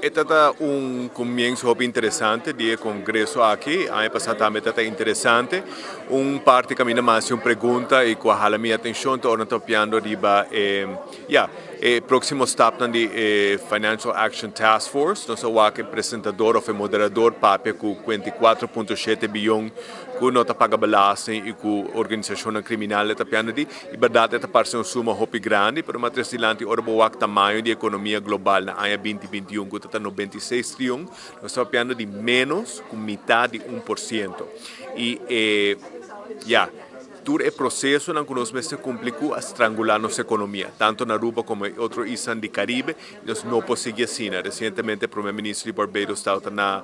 Este es un comienzo interesante del Congreso aquí. Año pasado también está interesante. Un parte camina más una pregunta y cuál mi atención ahora estoy piando riba próximo step na di Financial Action Task Force. Nós o que apresentador ou moderador pape com 24,7 bilhões que nota paga belasting e com organização criminal está piando di. E verdade esta parte é uma suma hopi grande, pero mas silante ora boa tamanho de economia global na ano 2021 que está 96 trilhões, nós estamos piando de menos com metade de 1%. E todo o processo não conosco se complicou a estrangular nossa economia, tanto na Aruba como em outros islas do Caribe, nós não conseguimos assim. Recentemente, o primeiro-ministro de Barbados estava no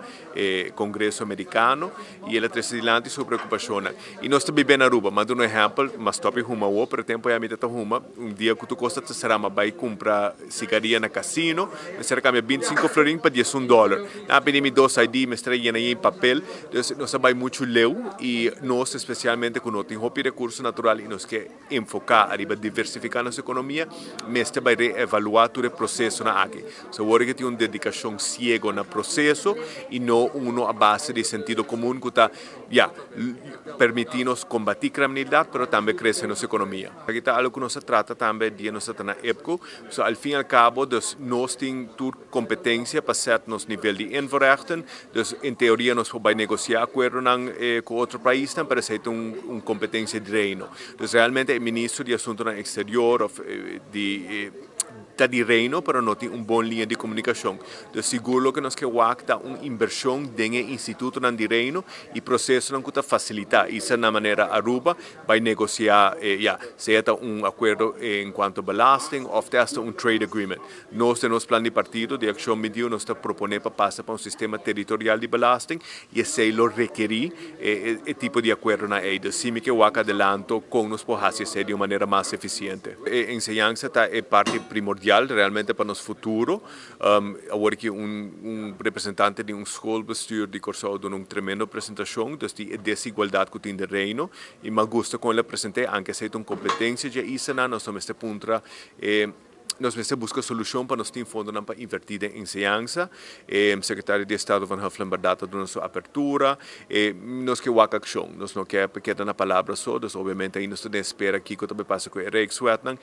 Congresso americano e ele trazia sua preocupação. E nós estamos vivendo na Aruba, mas um exemplo, mas top uma ou por tempo é a mitad uma, dia que tu custa será uma vai comprar cigarrilha na casino, mas será que 25 florins para $10. Na pandemia 2 ID, mas traía em papel, então nós vai muito leu e nós especialmente com nós tem recurso natural e nós que enfocar arriba diversificar nossa economia, mas também reevaluar todo o processo na aqui. So, agora que tem uma dedicação ciega no processo e não uma a base de sentido comum que está permitindo combater a criminalidade, mas também crescer nossa economia. Aqui está algo que nós trata também de nós na EPCO. So, al fim e al cabo, nós temos toda competência para certo nosso nível de inverrechten. Dus em teoria nós podemos negociar acordo com outro país, para ser uma competência de reino. Dus realmente o ministro de Assuntos Exteriores está de reino, pero não tem uma boa linha de comunicação. Dus seguro que nós que está uma inversão dentro do instituto de reino e processo não está facilitar. Isso na maneira Aruba vai negociar, seja acordo em quanto a belasting ou até trade agreement. Nós temos plano de partido de ação mediu, nós está propondo para passar para sistema territorial de belasting e se lo requerir e tipo de acordo na EIDA. Sim que o adelanto com nos por fazer de uma maneira mais eficiente. A enseñanza é parte primordial realmente para nosso futuro. Agora que representante de schoolbestuur de Corsau deu uma tremenda apresentação da desigualdade que tem no reino e me gusta com ele apresentei, anche se é uma competência de ISANA, nós estamos neste ponto nós vamos buscar solução para nós ter fundo para invertir em enseñanza. O secretário de Estado Van Huffelen Bardata deu nossa abertura. Nós que waka ação, nós não quer na palavra só, obviamente aí nós estamos espera aqui que também passa com o Eric Swetnang.